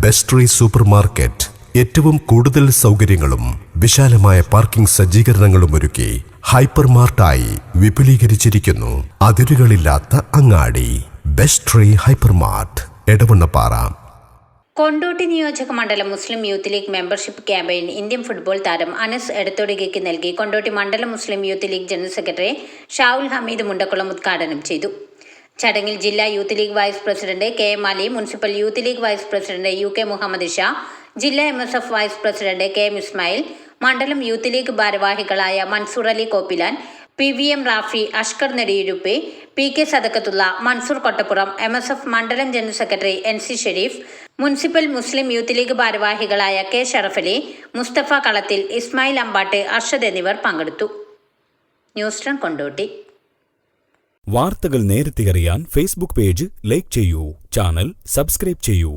Best super market ഏറ്റവും കൂടുതൽ സൗകര്യങ്ങളും വിശാലമായ പാർക്കിംഗ് സജ്ജീകരണങ്ങളും ഒരുക്കി ഹൈപ്പർ മാർട്ടായി വിപുലീകരിച്ചിരിക്കുന്നു. അതിരുകളില്ലാത്ത അങ്ങാടി. Best hyper mart, Edavannappara. Kondotty നിയോജക മണ്ഡലം Muslim youth league membership campaign Indian football താരം അനസ് എടത്തൊടികയ്ക്ക് നൽകി. കൊണ്ടോട്ടി മണ്ഡലം Muslim youth league general secretary Shavul Hameed Mundakkulam ഉദ്ഘാടനം ചെയ്തു. ചടങ്ങിൽ ജില്ലാ youth league vice president K M Ali, municipal youth league vice president UK Muhammad Sha, ജില്ലാ MSF vice president KM Ismail, മണ്ഡലം യൂത്ത് ലീഗ് ഭാരവാഹികളായ Mansoor Ali Koppilan, PVM Rafi, Ashkar Nediyuruppi, PK Sadakathulla, Mansoor Kottappuram, MSF മണ്ഡലം general secretary NC Shareef, municipal Muslim youth league ഭാരവാഹികളായ K Sharafali, Mustafa Kalathil, Ismail Ambatt, Arshad എന്നിവർ പങ്കെടുത്തു. News desk Kondotty. വാർത്തകൾ നേരത്തെ അറിയാൻ ഫേസ്ബുക്ക് പേജ് ലൈക്ക് ചെയ്യൂ, ചാനൽ സബ്സ്ക്രൈബ് ചെയ്യൂ.